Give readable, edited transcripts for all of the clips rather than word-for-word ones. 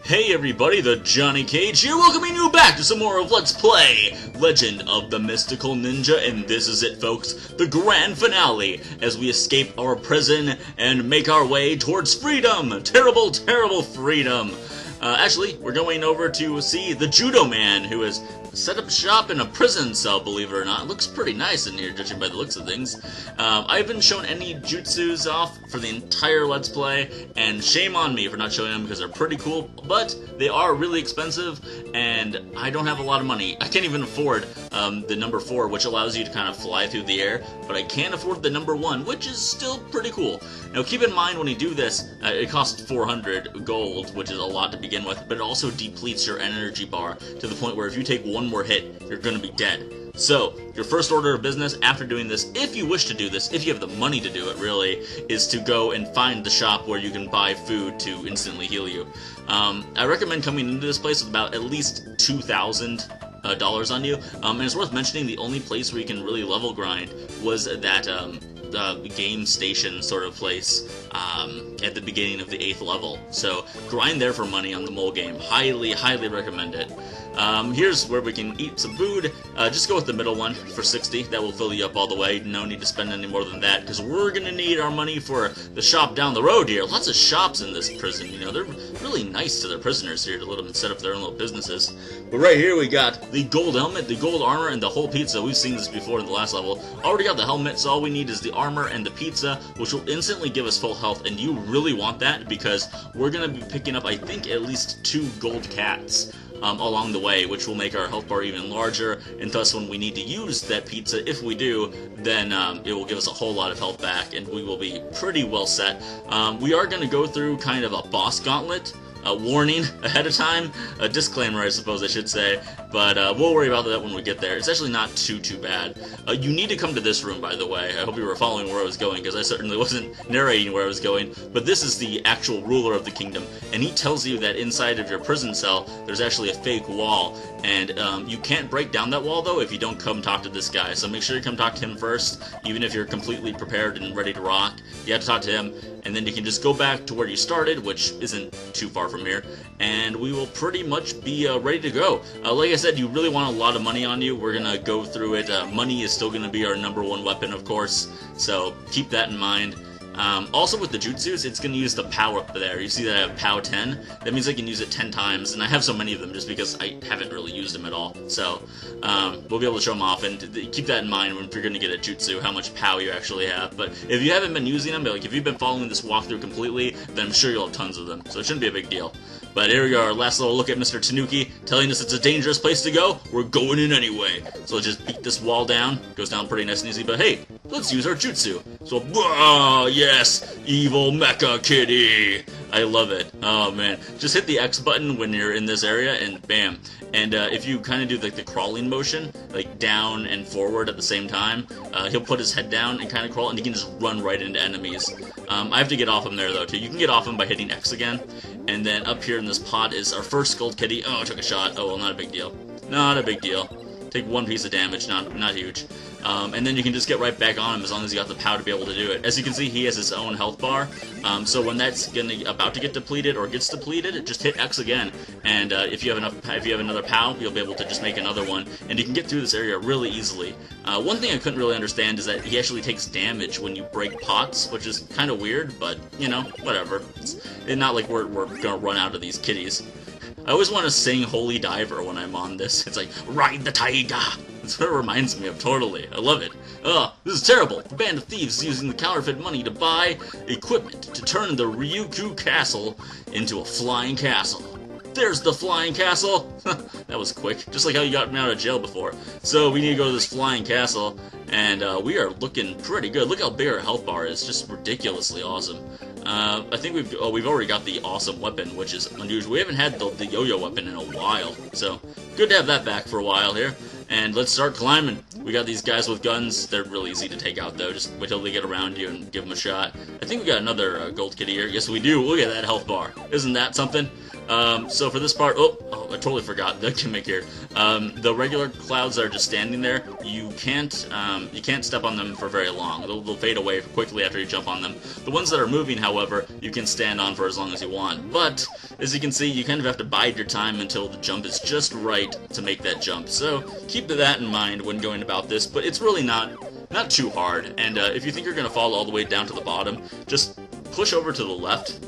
Hey everybody, the Johnny Cage here, welcoming you back to some more of Let's Play Legend of the Mystical Ninja, and this is it folks, the grand finale, as we escape our prison and make our way towards freedom! Terrible, terrible freedom! Actually, we're going over to see the Judo Man, who has set up shop in a prison cell, believe it or not. It looks pretty nice in here, judging by the looks of things. I haven't shown any jutsus off for the entire Let's Play, and shame on me for not showing them because they're pretty cool, but they are really expensive, and I don't have a lot of money. I can't even afford the number 4, which allows you to kind of fly through the air, but I can afford the number 1, which is still pretty cool. Now keep in mind when you do this, it costs 400 gold, which is a lot to begin with, but it also depletes your energy bar to the point where if you take one more hit, you're going to be dead. So, your first order of business after doing this, if you wish to do this, if you have the money to do it really, is to go and find the shop where you can buy food to instantly heal you. I recommend coming into this place with about at least $2,000 on you, and it's worth mentioning the only place where you can really level grind was that game station sort of place at the beginning of the 8th level. So grind there for money on the mole game. Highly, highly recommend it. Here's where we can eat some food. Just go with the middle one for 60. That will fill you up all the way. No need to spend any more than that, because we're going to need our money for the shop down the road here. Lots of shops in this prison, you know. They're really nice to their prisoners here to let them set up their own little businesses. But right here we got the gold helmet, the gold armor, and the whole pizza. We've seen this before in the last level. Already got the helmet, so all we need is the armor and the pizza, which will instantly give us full health, and you really want that because we're going to be picking up, I think, at least 2 gold cats along the way, which will make our health bar even larger, and thus when we need to use that pizza, if we do, then it will give us a whole lot of health back, and we will be pretty well set. We are going to go through kind of a boss gauntlet, a warning ahead of time, a disclaimer I suppose I should say, but we'll worry about that when we get there. It's actually not too bad. You need to come to this room, by the way. I hope you were following where I was going, because I certainly wasn't narrating where I was going, but this is the actual ruler of the kingdom, and he tells you that inside of your prison cell there's actually a fake wall, and you can't break down that wall though if you don't come talk to this guy, so make sure you come talk to him first, even if you're completely prepared and ready to rock. You have to talk to him, and then you can just go back to where you started, which isn't too far from here, and we will pretty much be ready to go. Like I said, you really want a lot of money on you. We're gonna go through it. Money is still gonna be our number 1 weapon, of course, so keep that in mind. Also with the jutsus, it's going to use the power up there. You see that I have POW 10? That means I can use it 10 times, and I have so many of them just because I haven't really used them at all. So, we'll be able to show them off, and keep that in mind when you're going to get a jutsu, how much POW you actually have. But if you haven't been using them, like if you've been following this walkthrough completely, then I'm sure you'll have tons of them. So it shouldn't be a big deal. But here we are, last little look at Mr. Tanuki, telling us it's a dangerous place to go. We're going in anyway. So let's just beat this wall down. Goes down pretty nice and easy, but hey, let's use our jutsu. So, yes, evil mecha kitty. I love it. Oh man, just hit the X button when you're in this area, and bam. And if you kind of do like the crawling motion, like down and forward at the same time, he'll put his head down and kind of crawl, and he can just run right into enemies. I have to get off him there though too. You can get off him by hitting X again, and then up here in this pod is our first gold kitty. Oh, I took a shot. Oh well, not a big deal. Not a big deal. Take 1 piece of damage, not huge. And then you can just get right back on him as long as you got the POW to be able to do it. As you can see, he has his own health bar, so when that's about to get depleted or gets depleted, just hit X again, and if you have another POW, you'll be able to just make another one, and you can get through this area really easily. One thing I couldn't really understand is that he actually takes damage when you break pots, which is kind of weird, but, you know, whatever. It's not like we're gonna run out of these kitties. I always want to sing Holy Diver when I'm on this. It's like, ride the tiger! That's what it reminds me of, totally. I love it. Ugh, this is terrible. The band of thieves is using the counterfeit money to buy equipment to turn the Ryukyu Castle into a flying castle. There's the flying castle! That was quick, just like how you got me out of jail before. So we need to go to this flying castle, and we are looking pretty good. Look how big our health bar is, just ridiculously awesome. I think we've already got the awesome weapon, which is unusual. We haven't had the yo-yo weapon in a while, so good to have that back for a while here. And let's start climbing. We got these guys with guns. They're really easy to take out, though. Just wait till they get around you and give them a shot. I think we got another gold kitty here. Yes, we do. Look at that health bar. Isn't that something? So for this part, oh I totally forgot the gimmick here. The regular clouds that are just standing there, you can't step on them for very long. They'll fade away quickly after you jump on them. The ones that are moving, however, you can stand on for as long as you want. But as you can see, you kind of have to bide your time until the jump is just right to make that jump. So keep that in mind when going about this. But it's really not too hard. And if you think you're gonna fall all the way down to the bottom, just push over to the left,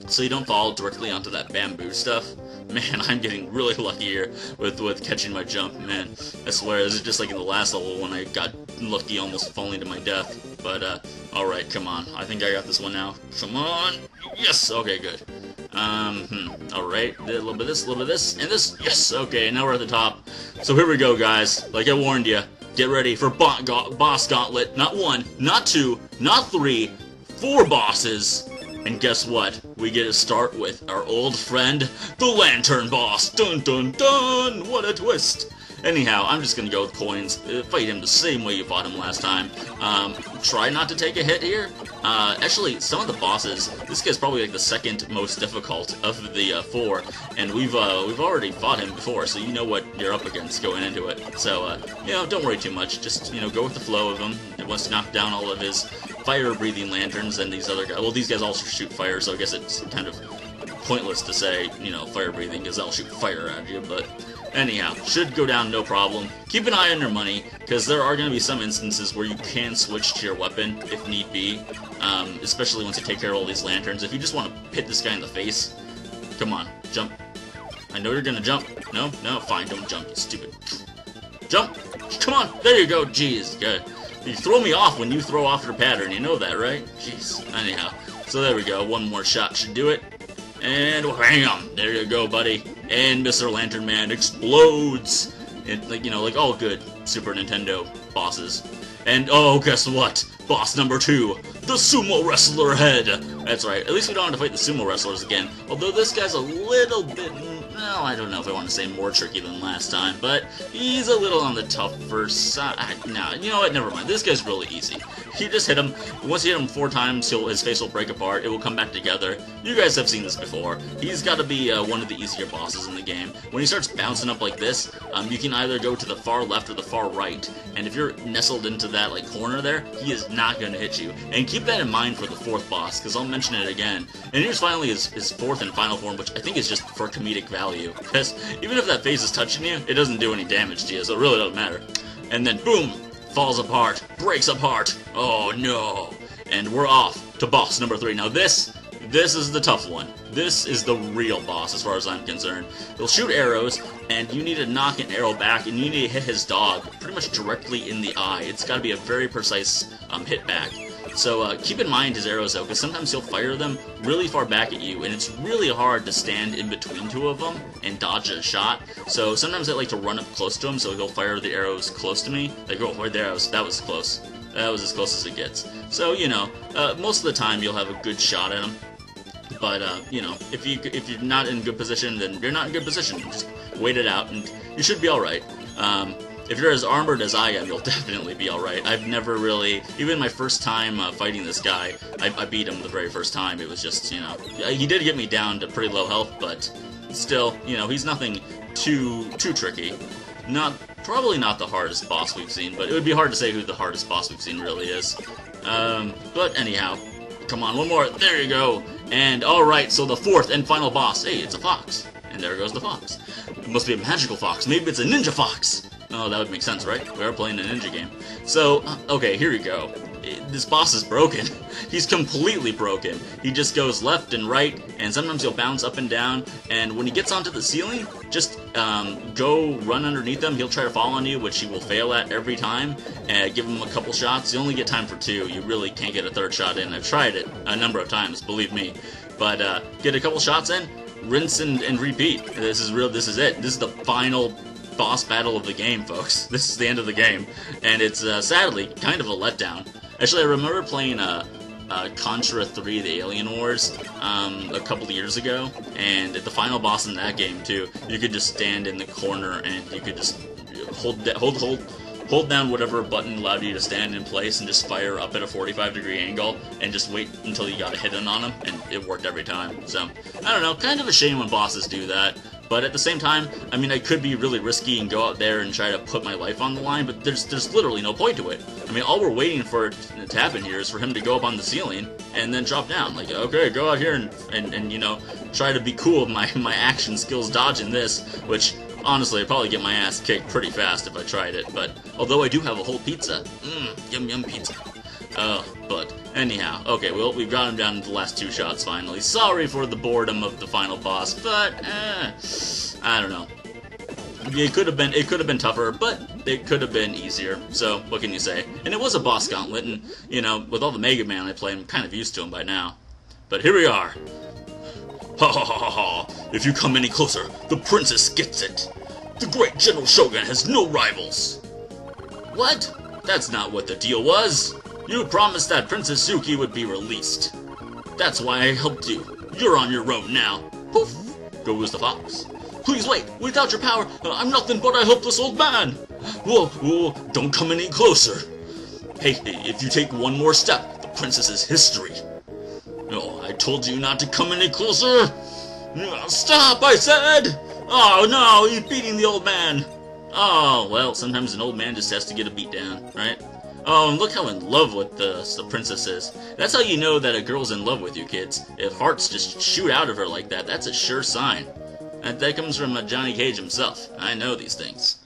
so you don't fall directly onto that bamboo stuff. Man, I'm getting really lucky here with catching my jump, man. I swear, this is just like in the last level when I got lucky almost falling to my death. But, alright, come on. I think I got this one now. Come on! Yes! Okay, good. Alright, a little bit of this, a little bit of this, and this. Yes! Okay, now we're at the top. So here we go, guys. Like I warned you, get ready for boss gauntlet. Not 1, not 2, not 3, 4 bosses. And guess what? We get to start with our old friend, the Lantern Boss. Dun dun dun! What a twist! Anyhow, I'm just gonna go with coins. Fight him the same way you fought him last time. Try not to take a hit here. Actually, some of the bosses, this guy's probably like the second most difficult of the 4, and we've already fought him before, so you know what you're up against going into it. So, you know, don't worry too much. Just, you know, go with the flow of him. And once you knock down all of his fire-breathing lanterns, and these other guys, well, these guys also shoot fire, so I guess it's kind of pointless to say, you know, fire-breathing, because they'll shoot fire at you, but anyhow, should go down no problem. Keep an eye on your money, because there are going to be some instances where you can switch to your weapon, if need be, especially once you take care of all these lanterns. If you just want to hit this guy in the face, come on, jump. I know you're going to jump. No, fine, don't jump, you stupid. Jump! Come on, there you go, jeez, good. You throw me off when you throw off your pattern, you know that, right? Jeez, anyhow. So there we go, one more shot should do it. And wham! There you go, buddy. And Mr. Lantern Man explodes! Like, you know, like all good Super Nintendo bosses. And, oh, guess what? Boss number 2, the Sumo Wrestler Head! That's right, at least we don't have to fight the Sumo Wrestlers again. Although this guy's a little bit, well, I don't know if I want to say more tricky than last time, but he's a little on the tougher side. Nah, you know what, never mind. This guy's really easy. You just hit him. Once you hit him 4 times, his face will break apart. It will come back together. You guys have seen this before. He's got to be one of the easier bosses in the game. When he starts bouncing up like this, you can either go to the far left or the far right. And if you're nestled into that like corner there, he is not going to hit you. And keep that in mind for the 4th boss, because I'll mention it again. And here's finally his 4th and final form, which I think is just for comedic value. Because even if that face is touching you, it doesn't do any damage to you, so it really doesn't matter. And then boom! Falls apart, breaks apart. Oh no! And we're off to boss number 3. Now this is the tough one. This is the real boss as far as I'm concerned. He'll shoot arrows, and you need to knock an arrow back, and you need to hit his dog pretty much directly in the eye. It's got to be a very precise hit back. So keep in mind his arrows though, because sometimes he'll fire them really far back at you, and it's really hard to stand in between 2 of them and dodge a shot. So sometimes I like to run up close to him, so he'll fire the arrows close to me. Like, oh, right there, that was close. That was as close as it gets. So, you know, most of the time you'll have a good shot at him. But, you know, if you're not in good position, then you're not in good position. Just wait it out, and you should be alright. If you're as armored as I am, you'll definitely be alright. I've never really, even my first time fighting this guy, I beat him the very first time. It was just, you know, he did get me down to pretty low health, but still, you know, he's nothing too tricky. Probably not the hardest boss we've seen, but it would be hard to say who the hardest boss we've seen really is. But anyhow, come on, one more, there you go. And alright, so the 4th and final boss, hey, it's a fox. And there goes the fox. It must be a magical fox, maybe it's a ninja fox. Oh, that would make sense, right? We are playing a ninja game. So, okay, here we go. This boss is broken. He's completely broken. He just goes left and right, and sometimes he'll bounce up and down, and when he gets onto the ceiling, just go run underneath him. He'll try to fall on you, which he will fail at every time. Give him a couple shots. You only get time for 2. You really can't get a 3rd shot in. I've tried it a number of times, believe me. But get a couple shots in, rinse and repeat. This is real. This is it. This is the final boss battle of the game, folks. This is the end of the game, and it's sadly kind of a letdown. Actually, I remember playing Contra 3: The Alien Wars a couple of years ago, and at the final boss in that game too, you could just stand in the corner and you could just hold down whatever button allowed you to stand in place and just fire up at a 45-degree angle and just wait until you got a hit in on them, and it worked every time. So, I don't know, kind of a shame when bosses do that, But at the same time, I mean, I could be really risky and go out there and try to put my life on the line, but there's literally no point to it. I mean, all we're waiting for to happen here is for him to go up on the ceiling and then drop down. Like, okay, go out here and you know, try to be cool with my action skills dodging this, which, honestly, I'd probably get my ass kicked pretty fast if I tried it. But, although I do have a whole pizza. Yum yum pizza. But anyhow, okay, well, we've got him down to the last 2 shots finally. Sorry for the boredom of the final boss, but, I don't know. It could have been tougher, but it could have been easier, so what can you say? And it was a boss gauntlet, and, you know, with all the Mega Man I play, I'm kind of used to him by now. But here we are. Ha ha ha ha ha! If you come any closer, the princess gets it! The great General Shogun has no rivals! What? That's not what the deal was! You promised that Princess Yuki would be released. That's why I helped you. You're on your own now. Poof! Goes the fox. Please wait! Without your power, I'm nothing but a helpless old man! Whoa, whoa, don't come any closer! Hey, if you take one more step, the princess's history. Oh, I told you not to come any closer! Stop, I said! Oh no, he's beating the old man! Oh, well, sometimes an old man just has to get a beat down, right? Oh, and look how in love with the princess is. That's how you know that a girl's in love with you, kids. If hearts just shoot out of her like that, that's a sure sign. That comes from Johnny Cage himself. I know these things.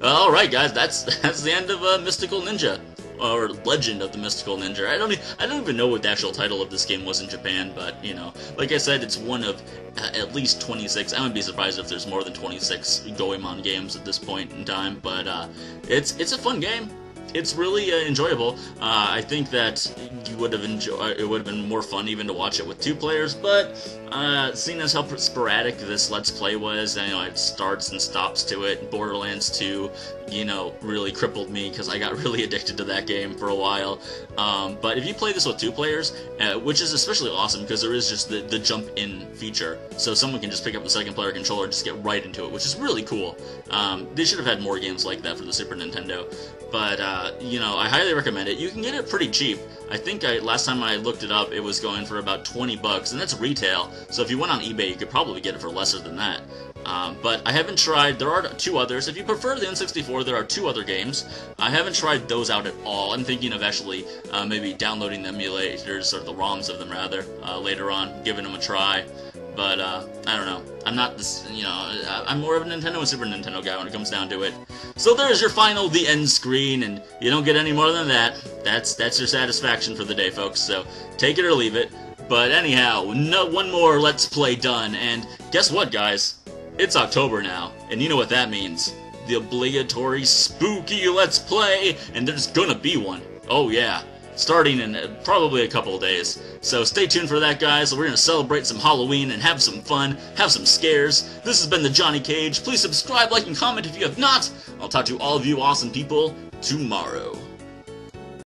Alright guys, that's the end of Mystical Ninja. Or Legend of the Mystical Ninja. I don't even know what the actual title of this game was in Japan, but, you know, like I said, it's one of at least 26. I wouldn't be surprised if there's more than 26 Goemon games at this point in time, but it's a fun game. It's really enjoyable. I think that you would have it would have been more fun even to watch it with 2 players, but seeing as how sporadic this Let's Play was, you know, it starts and stops to it. Borderlands 2, you know, really crippled me because I got really addicted to that game for a while. But if you play this with 2 players, which is especially awesome because there is just the jump in feature, so someone can just pick up the second player controller and just get right into it, which is really cool. They should have had more games like that for the Super Nintendo. But, you know, I highly recommend it. You can get it pretty cheap. I think last time I looked it up, it was going for about 20 bucks, and that's retail. So if you went on eBay, you could probably get it for lesser than that. But I haven't tried. There are 2 others. If you prefer the N64, there are 2 other games. I haven't tried those out at all. I'm thinking of actually maybe downloading the emulators, or the ROMs of them, rather, later on, giving them a try. But, I don't know. I'm not this, you know, I'm more of a Nintendo and Super Nintendo guy when it comes down to it. So there's your final, the end screen, and you don't get any more than that. That's your satisfaction for the day, folks, so take it or leave it. But anyhow, one more Let's Play done, and guess what, guys? It's October now, and you know what that means. The obligatory spooky Let's Play, and there's gonna be one. Oh yeah. Starting in probably a couple of days. So stay tuned for that, guys. We're going to celebrate some Halloween and have some fun, have some scares. This has been the Johnny Cage. Please subscribe, like, and comment if you have not. I'll talk to all of you awesome people tomorrow.